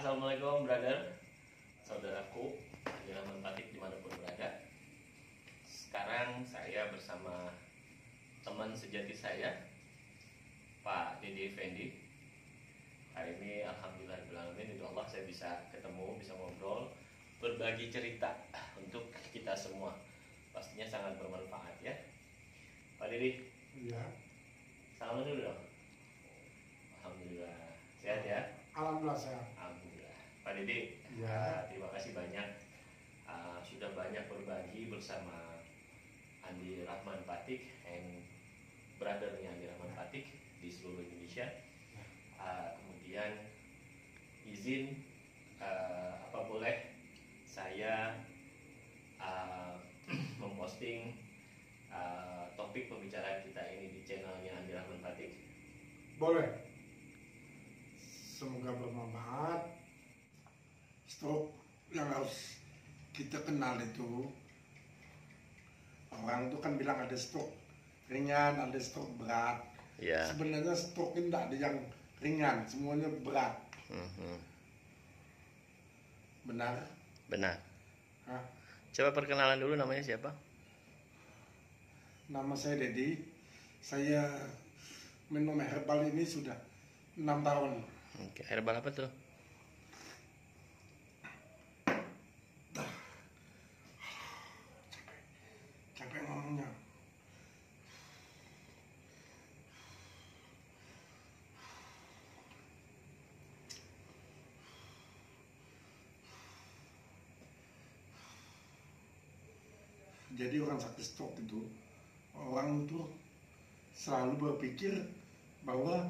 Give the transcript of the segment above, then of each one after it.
Assalamualaikum brother, saudaraku yang Batik dimanapun berada. Sekarang saya bersama teman sejati saya, Pak Dede Effendi. Hari ini alhamdulillahirrahmanirrahim, insya Allah saya bisa ketemu, bisa ngobrol, berbagi cerita untuk kita semua. Pastinya sangat bermanfaat ya. Pak Dede. Iya. Salam dulu dong. Alhamdulillah sehat ya. Alhamdulillah sehat. Alhamdulillah. Pak Dede, Ya. terima kasih banyak sudah banyak berbagi bersama Andi Rahman Patik and brothernya Andi Rahman Patik di seluruh Indonesia. Kemudian izin apa boleh saya memposting topik pembicaraan kita ini di channelnya Andi Rahman Patik. Boleh. Semoga bermanfaat. Stroke yang harus kita kenal itu, orang itu kan bilang ada stroke ringan, ada stroke berat. Ya. Sebenarnya stroke ini tidak ada yang ringan, semuanya berat. Benar? Benar. Hah? Coba perkenalan dulu, namanya siapa? Nama saya Dedi. Saya minum herbal ini sudah 6 tahun. Oke, herbal apa tuh? Capek ngomongnya. Jadi orang sakit stroke itu, orang itu selalu berpikir bahwa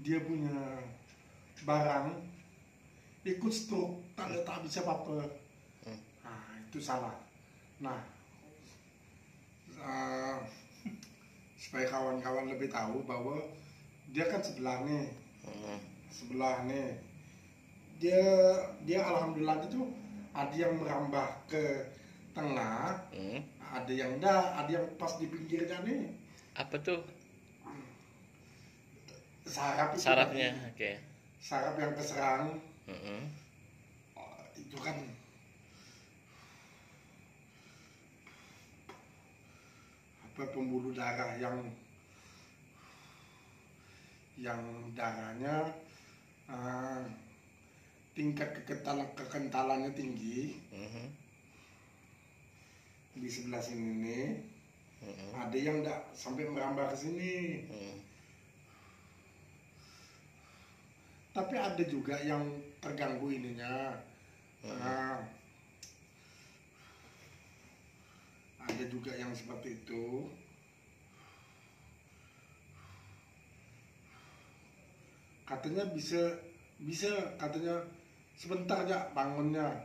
dia punya barang ikut stroke, tak bisa apa-apa. Nah, itu salah. Nah, supaya kawan-kawan lebih tahu bahwa dia kan sebelah nih, dia alhamdulillah itu ada yang merambah ke tengah, ada yang enggak, ada yang pas di pinggirnya nih. Apa tuh? Saraf itu Sarafnya, kan, oke. saraf yang keserang, itu kan apa, pembuluh darah yang darahnya tingkat kekentalannya tinggi. Di sebelah sini nih, ada yang enggak sampai merambah ke sini. Tapi ada juga yang terganggu ininya. Ada juga yang seperti itu. Katanya bisa katanya sebentar aja bangunnya.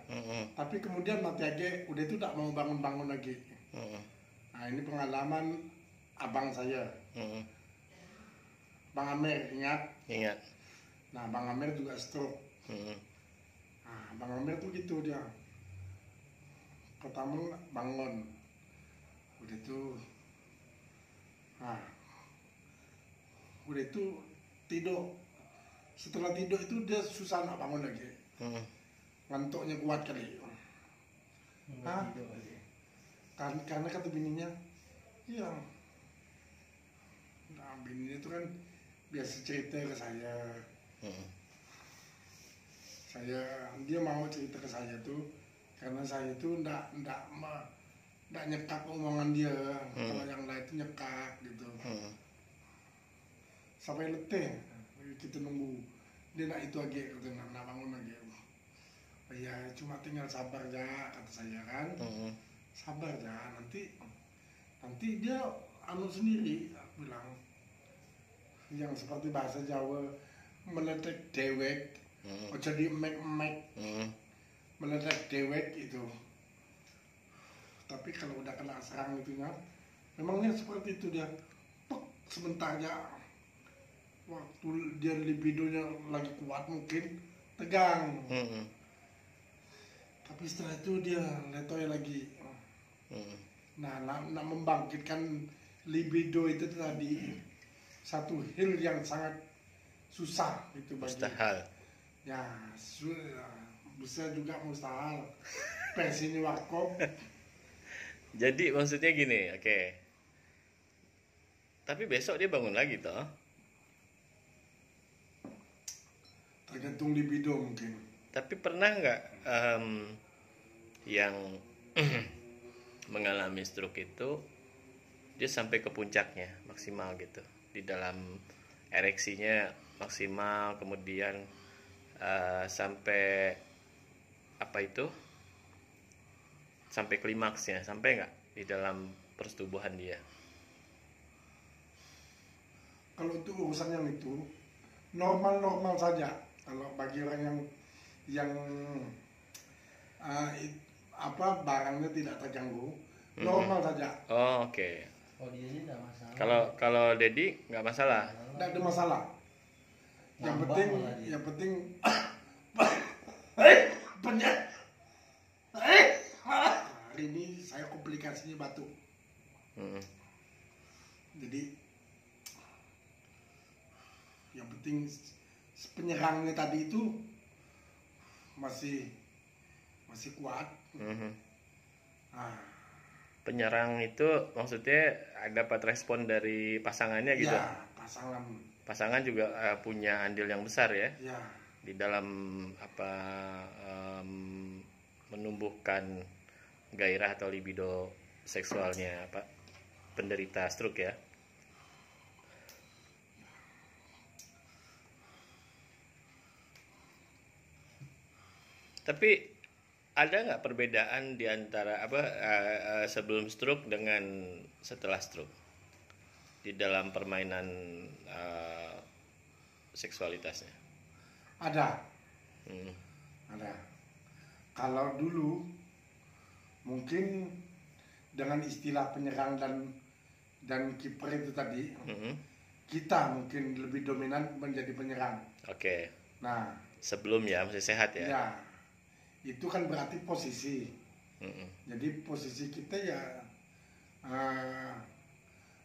Tapi kemudian nanti aja udah itu tak mau bangun lagi. Nah, ini pengalaman abang saya. Bang Amer, ingat? Ingat. Nah, Bang Amer juga stroke. Nah, Bang Amer tuh gitu dia. Pertama bangun, udah itu, udah itu tidur. Setelah tidur itu dia susah nak bangun lagi. Ngantuknya kuat kali. Karena kata bininya, iya. Nah, bininya itu kan biasa cerita ke saya. Dia mau cerita ke saya tuh karena saya tuh ndak nyekak omongan dia. Kalau yang lain itu nyekak gitu. Sampai letih kita nunggu dia nak itu aja, gitu, nak bangun lagi. Oh ya, cuma tinggal sabar aja kata saya kan. Sabar aja, nanti dia sendiri, bilang. Yang seperti bahasa Jawa, meletek dewek, jadi mek-mek, meletek dewek itu. Tapi kalau udah kena serang itunya, memangnya seperti itu dia, sebentar aja. Waktu dia libidonya lagi kuat mungkin tegang. Tapi setelah itu dia letoy lagi. Nah, nak membangkitkan libido itu tadi satu hal yang sangat susah itu bagi. Mustahil. Ya, bisa juga mustahil. Versinya warkop. Jadi maksudnya gini, oke. Tapi besok dia bangun lagi toh? Tergantung libido mungkin. Tapi pernah nggak yang mengalami stroke itu dia sampai ke puncaknya maksimal gitu, di dalam ereksinya maksimal, kemudian sampai apa itu, sampai klimaksnya, sampai nggak di dalam persetubuhan dia? Kalau itu urusan yang itu normal-normal saja. Kalau bagi orang yang barangnya tidak terganggu, normal saja. Oh, oke. Oh, dia ini enggak masalah. Kalau Dedi nggak masalah. Tidak ada masalah. Yang Nambah penting, malah dia. yang penting penyet. Hari ini saya komplikasinya batuk. Mm-mm. Jadi yang penting penyerangnya tadi itu masih kuat. Mhm. Nah, Penyerang itu maksudnya dapat respon dari pasangannya gitu. ya pasangan, Pasangan juga punya andil yang besar ya ya di dalam apa, menumbuhkan gairah atau libido seksualnya apa penderita stroke ya. Tapi ada nggak perbedaan di antara apa sebelum stroke dengan setelah stroke di dalam permainan seksualitasnya? ada. Hmm. Ada. Kalau dulu mungkin dengan istilah penyerang dan kiper itu tadi, Mhm. kita mungkin lebih dominan menjadi penyerang. Oke. Nah, Sebelum ya masih sehat ya. ya itu kan berarti posisi. Mhm. Jadi posisi kita ya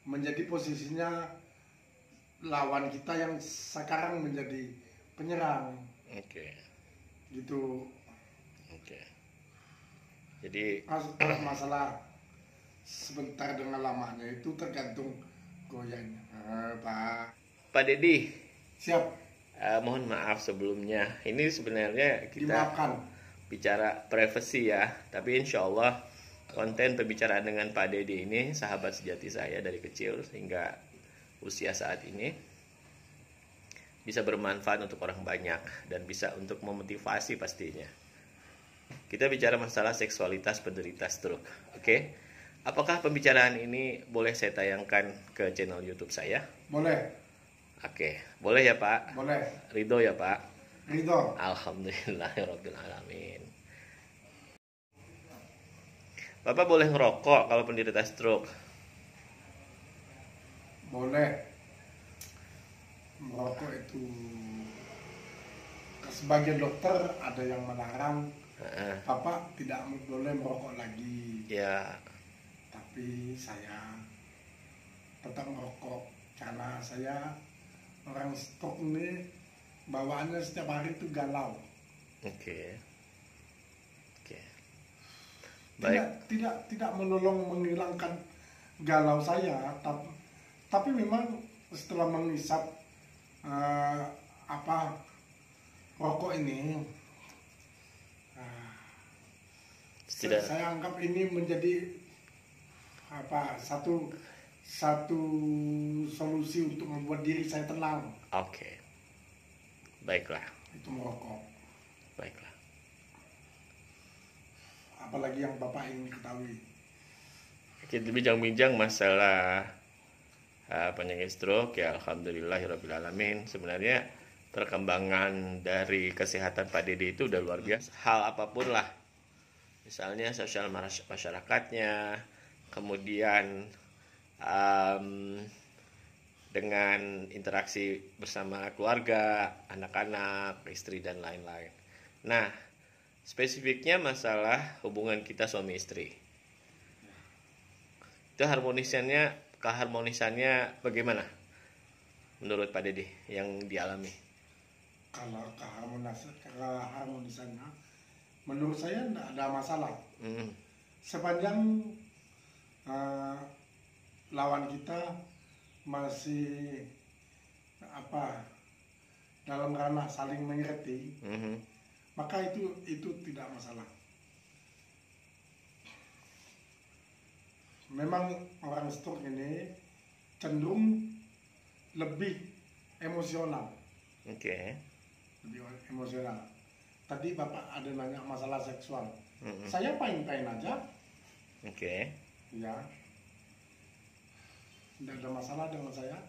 menjadi posisinya lawan kita yang sekarang menjadi penyerang, Oke. gitu. Oke. Jadi Kalau masalah sebentar dengan lamanya itu tergantung goyangnya. Pak Dedi, Siap, mohon maaf sebelumnya. Ini sebenarnya kita dimaafkan. bicara privasi ya, tapi insya Allah konten pembicaraan dengan Pak Dedi ini sahabat sejati saya dari kecil hingga usia saat ini bisa bermanfaat untuk orang banyak dan bisa untuk memotivasi pastinya. Kita bicara masalah seksualitas penderita stroke, oke? Apakah pembicaraan ini boleh saya tayangkan ke channel YouTube saya? Boleh, Oke, boleh ya Pak? boleh. Ridho ya Pak? Ridho, Alhamdulillahirobbilalamin. Bapak boleh ngerokok kalau penderita stroke? boleh. Merokok itu sebagian dokter ada yang melarang. Heeh. Bapak tidak boleh merokok lagi. Ya, Tapi saya tetap merokok karena saya orang stroke ini bawaannya setiap hari itu galau. oke. Oke. Baik. Tidak menolong menghilangkan galau saya, tapi memang setelah mengisap rokok ini, Tidak. saya anggap ini menjadi satu solusi untuk membuat diri saya tenang. Oke. Baiklah. Itu merokok. Baiklah. Apalagi yang Bapak ingin ketahui. Kita bincang-bincang masalah penyakit stroke ya, alhamdulillahirobbilalamin. Sebenarnya perkembangan dari kesehatan Pak Dedi itu udah luar biasa. Hal apapun lah, misalnya sosial masyarakatnya, kemudian dengan interaksi bersama keluarga, anak-anak, istri dan lain-lain. Nah, spesifiknya masalah hubungan kita suami istri. Itu keharmonisannya bagaimana menurut Pak Dedi yang dialami? Kalau keharmonisannya, menurut saya tidak ada masalah. Sepanjang lawan kita masih dalam ranah saling mengerti, maka itu tidak masalah. Memang orang stroke ini cenderung lebih emosional. Oke. Lebih emosional. Tadi Bapak ada nanya masalah seksual. Saya pain-pain aja. Oke. Ya. Tidak ada masalah dengan saya.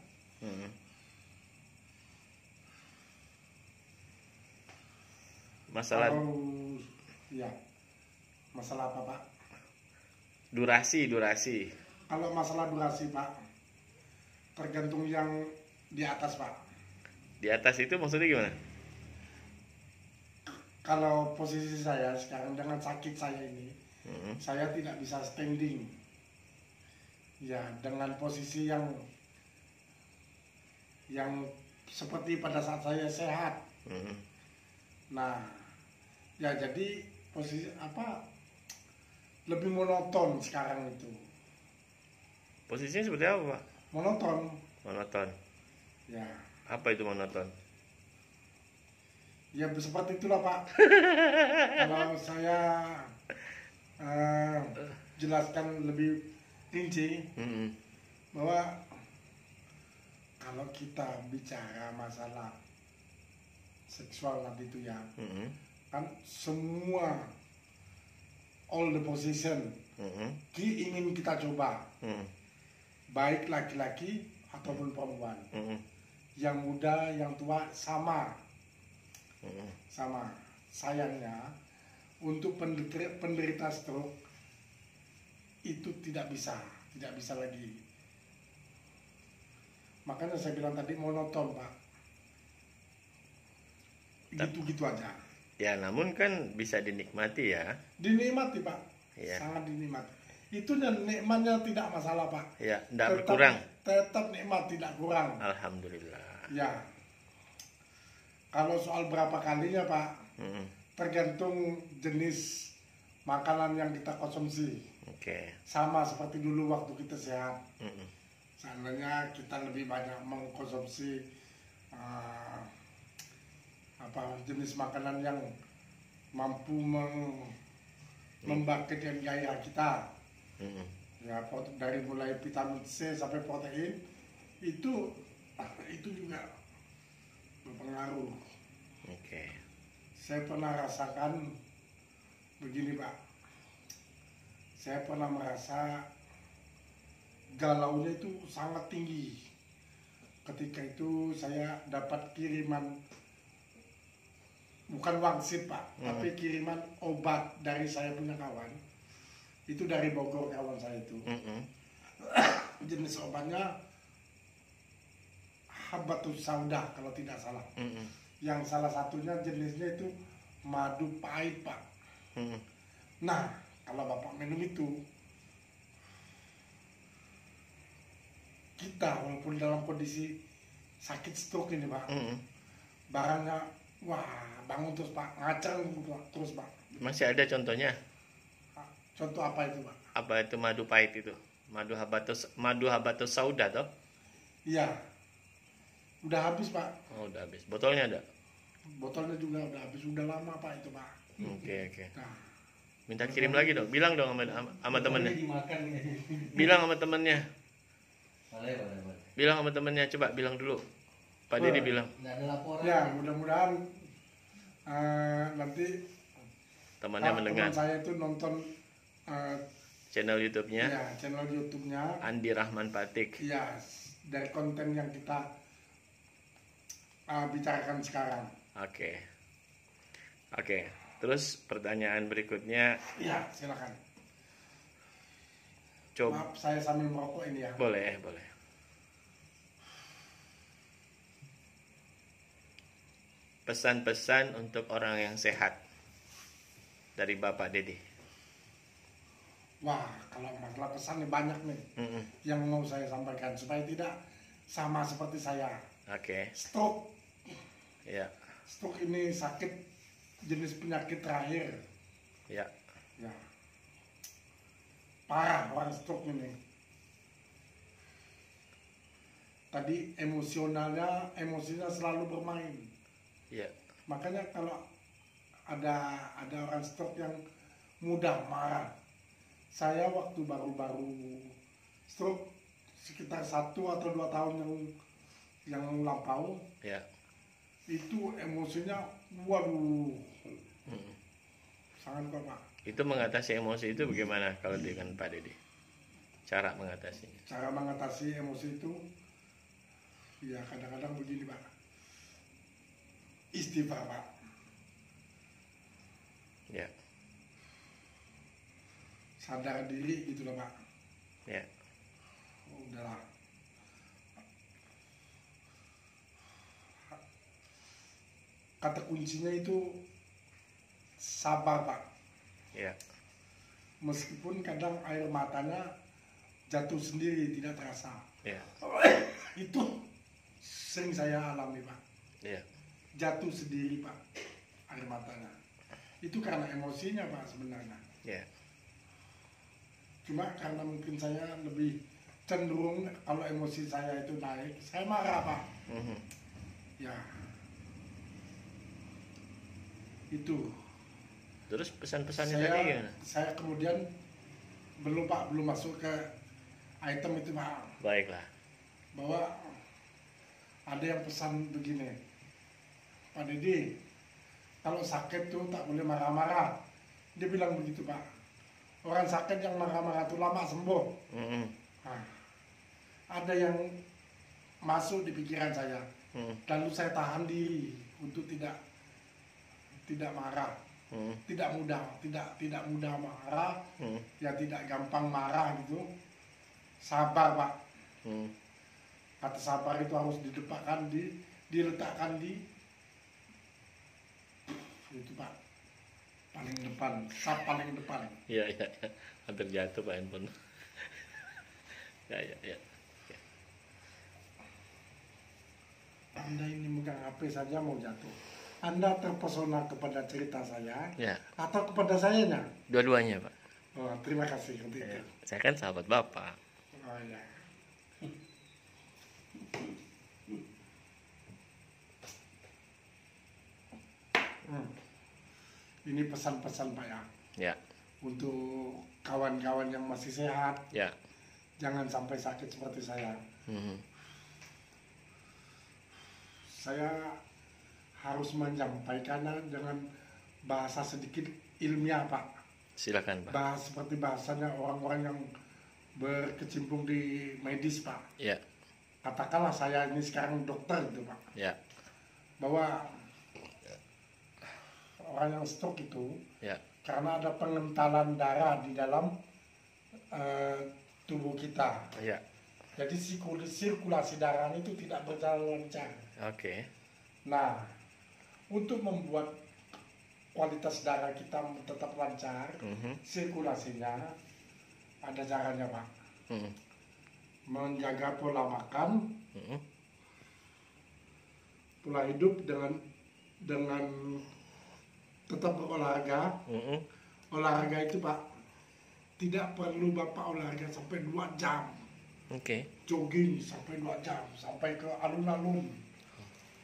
Masalah ya. Masalah apa, Pak? durasi. Kalau masalah durasi, Pak, tergantung yang di atas, Pak. Di atas itu maksudnya gimana? Kalau posisi saya sekarang dengan sakit saya ini, saya tidak bisa standing. Ya, dengan posisi yang seperti pada saat saya sehat. Nah, ya jadi posisi lebih monoton sekarang itu. Posisinya seperti apa, Pak? Monoton. Ya. Apa itu monoton? Ya seperti itulah, Pak. Kalau saya jelaskan lebih rinci, bahwa kalau kita bicara masalah seksual tadi itu ya, kan semua all the position ingin kita coba, baik laki-laki ataupun perempuan, yang muda, yang tua sama. Sayangnya untuk penderita stroke itu tidak bisa lagi. Makanya saya bilang tadi monoton, Pak. Gitu-gitu aja. Ya, namun kan bisa dinikmati ya. Dinikmati, Pak. Ya. Sangat dinikmati. Itu nikmatnya tidak masalah, Pak. Ya, tidak berkurang. Tetap nikmat, tidak kurang. Alhamdulillah. Ya. Kalau soal berapa kalinya, Pak, tergantung jenis makanan yang kita konsumsi. Oke. Sama seperti dulu waktu kita sehat. Seandainya kita lebih banyak mengkonsumsi jenis makanan yang mampu membangkitkan gairah kita. Ya, dari mulai vitamin C sampai protein itu juga berpengaruh. Oke. Saya pernah rasakan begini, Pak. Saya pernah merasa galaunya itu sangat tinggi. Ketika itu saya dapat kiriman, bukan wangsit, Pak, tapi kiriman obat dari saya punya kawan. Itu dari Bogor, kawan saya itu. Jenis obatnya Habatus Sauda kalau tidak salah. Yang salah satunya jenisnya itu madu pahit, Pak. Nah, kalau Bapak minum itu, kita walaupun dalam kondisi sakit stroke ini, Pak, barangnya bangun terus, Pak, ngacang terus, Pak. Masih ada contohnya? Contoh apa itu, Pak? Apa itu madu pahit itu? Madu habatus sauda toh? Iya. Udah habis, Pak. Oh, udah habis. Botolnya ada? Botolnya juga udah habis. Udah lama, Pak, itu, Pak. Oke. Nah, minta kirim lagi dong. Bilang dong sama temennya. Bilang sama temennya. Bilang sama temennya. Coba bilang dulu. Pak Didi bilang. Ya, mudah-mudahan nanti temannya mendengar. teman saya itu nonton channel YouTube-nya. Ya, channel YouTube-nya Andi Rahman Patik. Ya, dari konten yang kita bicarakan sekarang. Oke. Terus pertanyaan berikutnya. Ya, silakan. Coba. Maaf, saya sambil merokok ini ya. Boleh. Pesan-pesan untuk orang yang sehat dari Bapak Didi. Wah, kalau masalah pesannya banyak nih yang mau saya sampaikan supaya tidak sama seperti saya. Oke. Stroke. Ya. stroke ini sakit jenis penyakit terakhir. Ya. Ya. Parah orang stroke ini. Tadi emosinya selalu bermain. Ya. Makanya kalau ada orang stroke yang mudah marah. Saya waktu baru-baru stroke sekitar 1 atau 2 tahun yang lampau, Ya. itu emosinya waduh, sangat kuat Pak. Itu mengatasi emosi itu bagaimana kalau dengan Pak Dedi? Cara mengatasinya? Cara mengatasi emosi itu, ya kadang-kadang begini Pak, istighfar Pak. Ya. Sadar diri gitu loh Pak. Ya. Udahlah. Kata kuncinya itu sabar Pak. Ya. Meskipun kadang air matanya jatuh sendiri tidak terasa. Ya. Itu sering saya alami Pak. Ya. Jatuh sendiri Pak air matanya. Itu karena emosinya Pak sebenarnya. Ya. Cuma karena mungkin saya lebih cenderung kalau emosi saya itu naik, saya marah Pak. Ya. Itu. Terus pesan-pesannya tadi gimana? Saya kemudian belum masuk ke item itu Pak. Baiklah. Bahwa ada yang pesan begini, Pak Dedi, kalau sakit tuh tak boleh marah-marah. Dia bilang begitu Pak. Orang sakit yang marah-marah tuh lama sembuh. Nah, ada yang masuk di pikiran saya. Lalu saya tahan diri untuk tidak marah. Tidak mudah marah, ya tidak gampang marah gitu. Sabar Pak. Kata sabar itu harus diletakkan di itu Pak, paling depan, paling depan. Iya, hampir jatuh Pak handphone. Ya. Anda ini megang HP saja mau jatuh. Anda terpesona kepada cerita saya, Ya. atau kepada sayanya? Dua-duanya Pak. Oh, terima kasih untuk Ya. itu. Saya kan sahabat Bapak. Oh ya. Ini pesan-pesan Pak ya. Ya. Untuk kawan-kawan yang masih sehat, Ya. jangan sampai sakit seperti saya. Saya harus menyampaikannya dengan bahasa sedikit ilmiah Pak. Silakan Pak. Bahas seperti bahasanya orang-orang yang berkecimpung di medis Pak. Ya. Katakanlah saya ini sekarang dokter gitu Pak. Ya. Bahwa orang yang stroke itu, Ya. karena ada pengentalan darah di dalam tubuh kita. Ya. Jadi sirkulasi darah itu tidak berjalan lancar. Oke. Nah, untuk membuat kualitas darah kita tetap lancar, sirkulasinya ada caranya Pak. Menjaga pola makan, pola hidup dengan tetap berolahraga. Olahraga itu Pak, tidak perlu Bapak olahraga sampai 2 jam. Oke. Jogging sampai 2 jam, sampai ke alun-alun.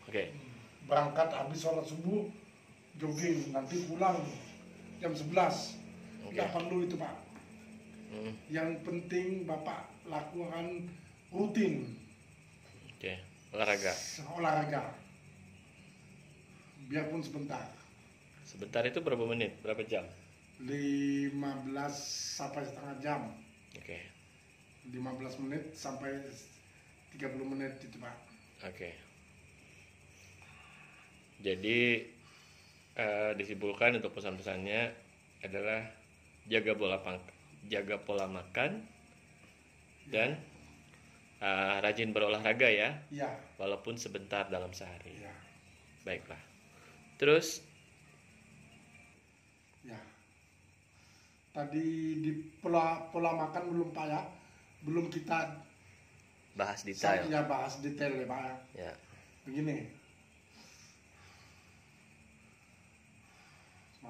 Oke. Berangkat habis sholat subuh, jogging, nanti pulang jam 11. Tidak perlu itu Pak. Yang penting Bapak lakukan rutin. Oke. Olahraga. Olahraga. Biarpun sebentar. Sebentar itu berapa menit? Berapa jam? 15 sampai setengah jam. Oke. 15 menit sampai 30 menit itu Pak. Oke. Jadi disimpulkan untuk pesan-pesannya adalah jaga pola makan dan rajin berolahraga ya. Iya. Walaupun sebentar dalam sehari. Iya. Baiklah. Terus Ya. Tadi di pola makan belum Pak ya. Belum kita bahas detail. bahas detail ya Pak ya. Ya. Begini.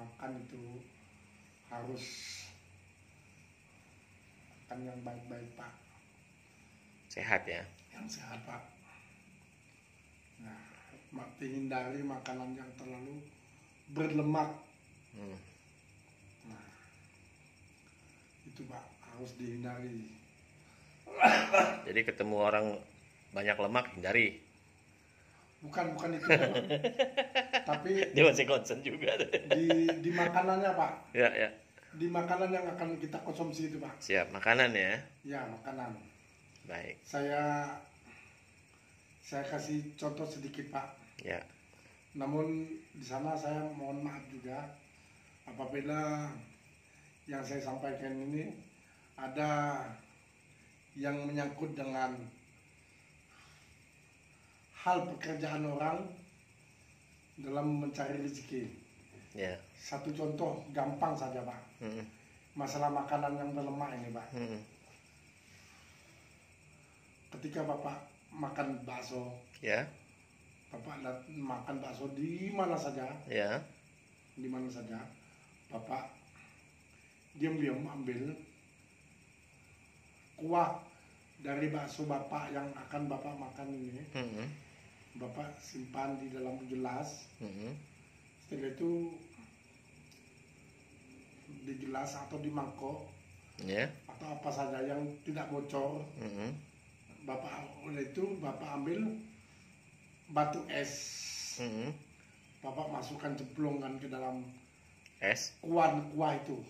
makan itu harus makan yang baik-baik Pak, Sehat ya. yang sehat Pak. Nah, hindari makanan yang terlalu berlemak. Nah, itu Pak harus dihindari. Jadi ketemu orang banyak lemak hindari. Bukan itu Pak. Tapi Dia masih concern juga. di makanannya Pak, Ya ya. di makanan yang akan kita konsumsi itu Pak. Siap, makanan ya. Ya, makanan. Baik. Saya kasih contoh sedikit Pak. Ya. Namun di sana saya mohon maaf juga apabila yang saya sampaikan ini ada yang menyangkut dengan hal pekerjaan orang dalam mencari rezeki. Ya. Satu contoh gampang saja Pak. Masalah makanan yang berlemak ini Pak. Ketika Bapak makan bakso, Ya. Bapak makan bakso di mana saja, Ya. di mana saja, Bapak diam-diam ambil kuah dari bakso Bapak yang akan Bapak makan ini, Bapak simpan di dalam gelas. Setelah itu di gelas atau di mangkok, Ya. atau apa saja yang tidak bocor, Bapak oleh itu Bapak ambil batu es, Bapak masukkan cemplungkan ke dalam Es. kuah itu.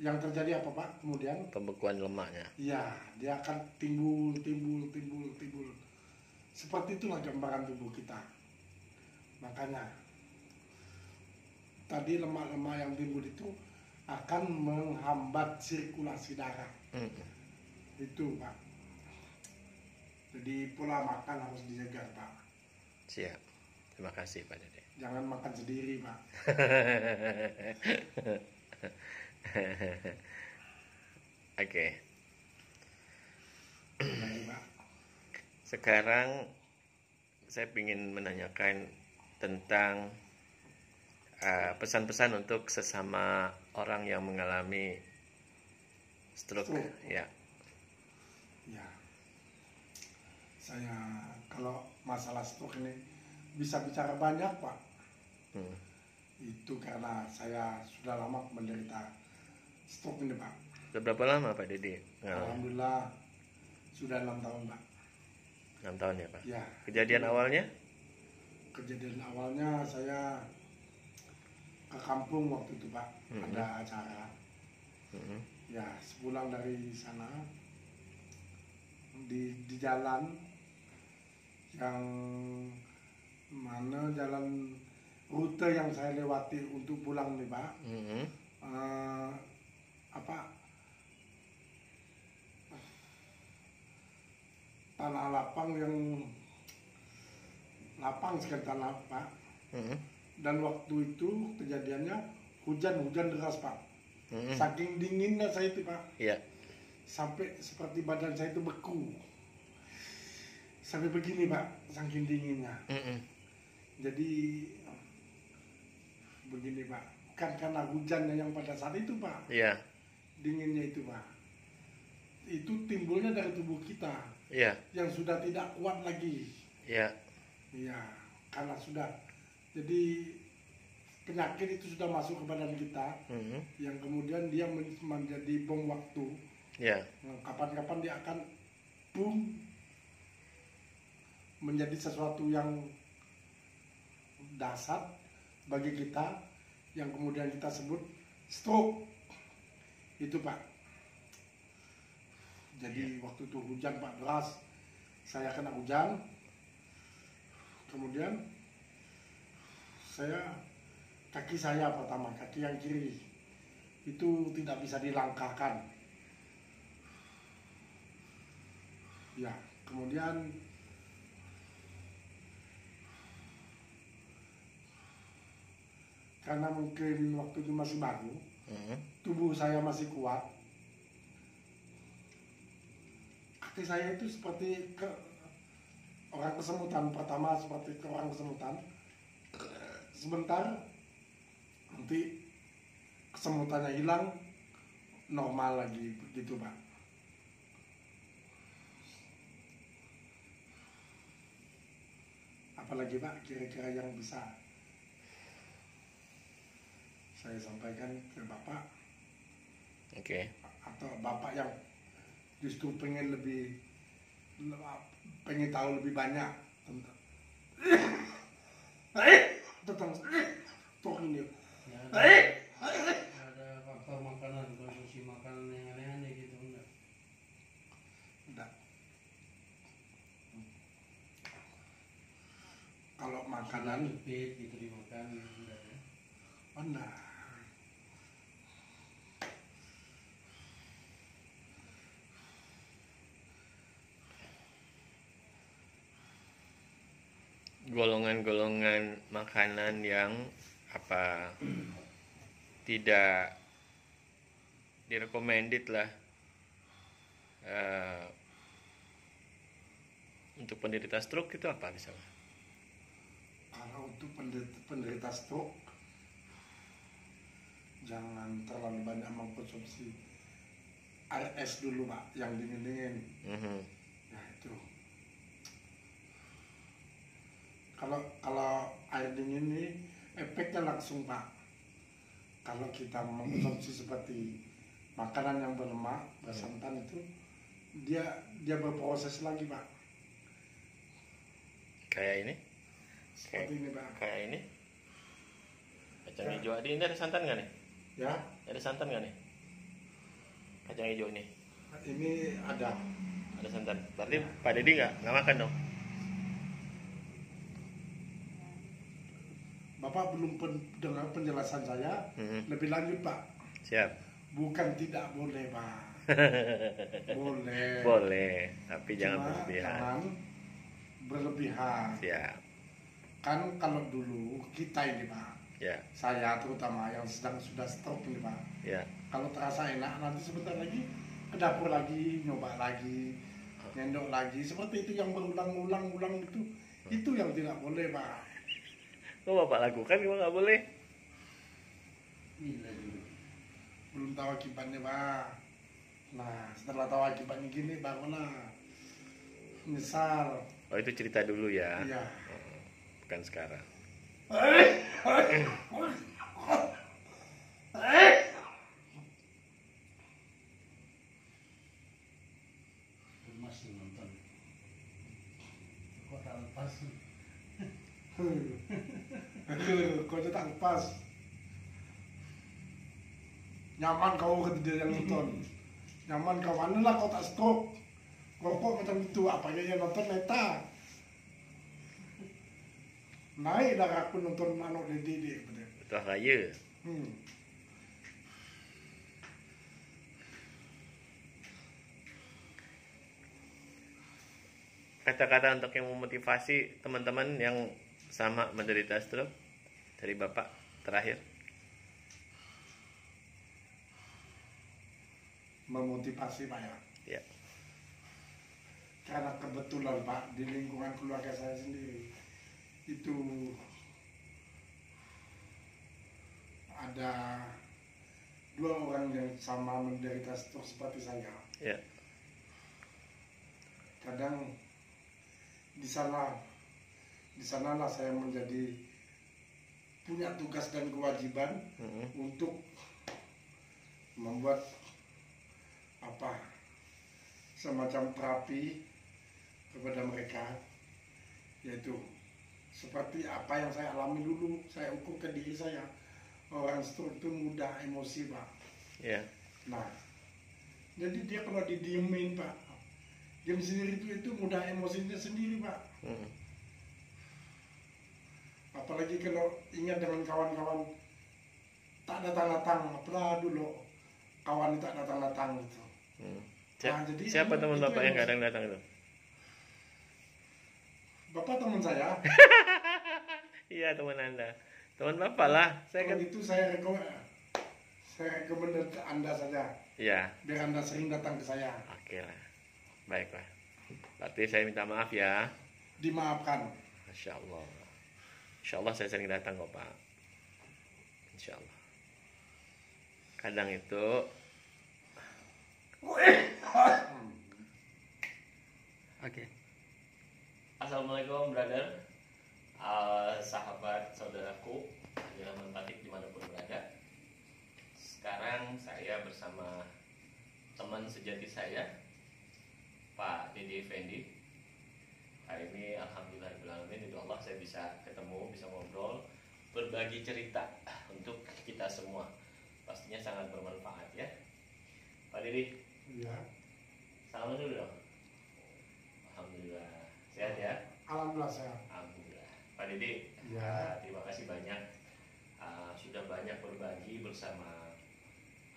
Yang terjadi apa Pak? Kemudian Pembekuan lemaknya. ya dia akan timbul. Seperti itulah gambaran tubuh kita. Makanya tadi lemak-lemak yang timbul itu akan menghambat sirkulasi darah. Itu Pak. Jadi pola makan harus dijaga Pak. Siap. Terima kasih Pak Dede. Jangan makan sendiri Pak. Oke. Baik, Pak. Sekarang saya ingin menanyakan tentang pesan-pesan untuk sesama orang yang mengalami stroke. Ya. Ya. Saya kalau masalah stroke ini bisa bicara banyak Pak. Itu karena saya sudah lama menderita stroke ini Pak. Sudah berapa lama Pak Dede? Alhamdulillah sudah 6 tahun Pak. 6 tahun ya Pak? Ya. Kejadian awalnya? Kejadian awalnya saya ke kampung waktu itu Pak. Ada acara. Ya, sepulang dari sana di jalan yang mana jalan rute yang saya lewati untuk pulang nih Pak, tanah lapang yang lapang sekali tanah Pak. Dan waktu itu kejadiannya hujan deras Pak. Saking dinginnya saya itu Pak. Iya. Sampai seperti badan saya itu beku. Sampai begini Pak, saking dinginnya. Jadi begini Pak, bukan karena hujannya yang pada saat itu Pak. Iya. Dinginnya itu Pak. Itu timbulnya dari tubuh kita. Iya. Yang sudah tidak kuat lagi. Iya. Iya, karena sudah. Jadi penyakit itu sudah masuk ke badan kita, yang kemudian dia menjadi bom waktu. Iya. Kapan-kapan dia akan boom menjadi sesuatu yang dasar bagi kita, yang kemudian kita sebut stroke. Itu Pak. Jadi waktu itu hujan Pak deras, saya kena hujan, kemudian kaki saya pertama, kaki yang kiri itu tidak bisa dilangkahkan. Ya, kemudian karena mungkin waktu itu masih baru, tubuh saya masih kuat, kaki saya itu seperti orang kesemutan. Pertama seperti ke orang kesemutan, sebentar nanti kesemutannya hilang, normal lagi begitu Pak. Apalagi Pak kira-kira yang bisa saya sampaikan ke Bapak? Oke. Atau Bapak yang justru pengen tahu lebih banyak tentang ini. Ada faktor makanan, konsumsi makanan yang aneh-aneh gitu enggak? Enggak. Kalau makanan Cepet gitu dimakan enggak ya? oh, enggak. Golongan-golongan makanan yang apa tidak direcommended lah untuk penderita stroke itu apa misalnya? Kalau untuk penderita stroke jangan terlalu banyak mengkonsumsi air es dulu Pak, yang dingin-dingin. Nah itu. Kalau air dingin ini efeknya langsung Pak. Kalau kita mengkonsumsi seperti makanan yang berlemak, bersantan itu dia berproses lagi Pak. Kayak ini? Seperti ini Pak. Kayak ini? Kacang hijau ini ada santan nggak nih? Ya, Ada santan nggak nih? Kacang hijau ini ini ada. ada santan. Berarti Pak Deddy nggak makan dong? Bapak belum dengar penjelasan saya lebih lanjut Pak. Siap. Bukan tidak boleh Pak. Boleh. Boleh, tapi jangan Cuma berlebihan. jangan berlebihan. Siap. Kan kalau dulu kita ini Pak, Ya, saya terutama yang sudah stroke ini Pak, ya. kalau terasa enak nanti sebentar lagi ke dapur lagi, nyoba lagi, nyendok lagi, seperti itu yang berulang-ulang itu yang tidak boleh Pak. Kok Bapak lakukan kalau nggak boleh? Gila juga. Belum tahu akibatnya Pak. Nah setelah tahu akibatnya gini barulah misal. Oh itu cerita dulu ya? Iya. Bukan sekarang. Masih nonton. Kok tak lepas? Kau tak lepas. Nyaman kau ketika yang nonton. Nyaman kau mana lah kau tak stroke. Rokok macam itu apanya yang nonton neta. Naik dah aku nonton anak Deddy. Itu raya. Kata-kata untuk yang memotivasi teman-teman yang sama menderita stroke dari Bapak terakhir. Memotivasi Pak ya. Ya. Karena kebetulan Pak di lingkungan keluarga saya sendiri itu ada 2 orang yang sama menderita stroke seperti saya. Ya. Kadang di sanalah saya menjadi punya tugas dan kewajiban untuk membuat semacam terapi kepada mereka, yaitu seperti apa yang saya alami dulu. Saya ukur ke diri saya, orang stroke itu mudah emosi Pak. Ya. Nah jadi dia kalau didiemin Pak, diam sendiri itu mudah emosinya sendiri Pak. Apalagi kalau ingat dengan kawan-kawan tak datang-datang, apalah dulu kawan tak datang-datang gitu. Nah, jadi Siapa teman itu Bapak yang emosi. kadang datang itu? Bapak teman saya. Iya teman Anda. Teman Bapak lah. Saya Kalau kan. itu saya rekomend ke Anda saja, Iya. biar Anda sering datang ke saya. Oke lah. Baiklah. Berarti saya minta maaf ya. Dimaafkan. Masya Allah. Insya Allah saya sering datang kok Pak. Insya Allah. Kadang itu Oke. Assalamualaikum brother, sahabat saudaraku Abdurrahman Batik dimanapun berada. Sekarang saya bersama teman sejati saya, Pak Dede Effendi. Hari ini alhamdulillahirrahmanirrahim, insya Allah saya bisa ketemu, bisa ngobrol, berbagi cerita untuk kita semua. Pastinya sangat bermanfaat ya. Pak Dede. Iya. Salam dulu dong. Alhamdulillah. Sehat ya? Alhamdulillah sehat. Alhamdulillah. Pak Dede, Ya. terima kasih banyak sudah banyak berbagi bersama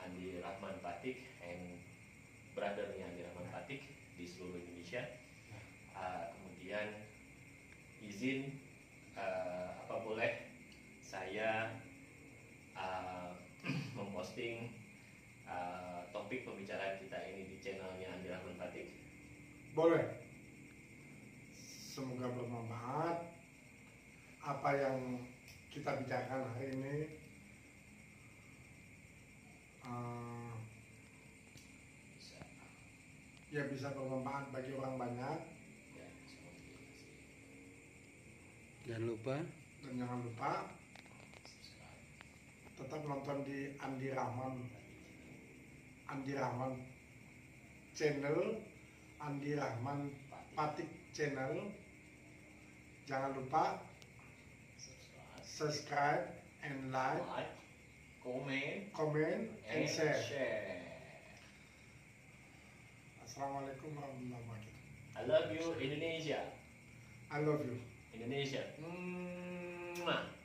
Andi Rahman Batik and brothernya Andi Rahman Batik di seluruh Indonesia. Kemudian izin apa boleh saya memposting topik pembicaraan kita ini di channelnya Andi Rahman Batik. Boleh. Semoga bermanfaat. Apa yang kita bicarakan hari ini ya bisa bermanfaat bagi orang banyak. Ya, semoga dikasih. Jangan lupa Dan jangan lupa tetap nonton di Andi Rahman channel, Andi Rahman Batik channel. Jangan lupa subscribe and like, comment and share. Assalamualaikum warahmatullahi wabarakatuh. I love you Indonesia. I love you. Indonesia. Mwah.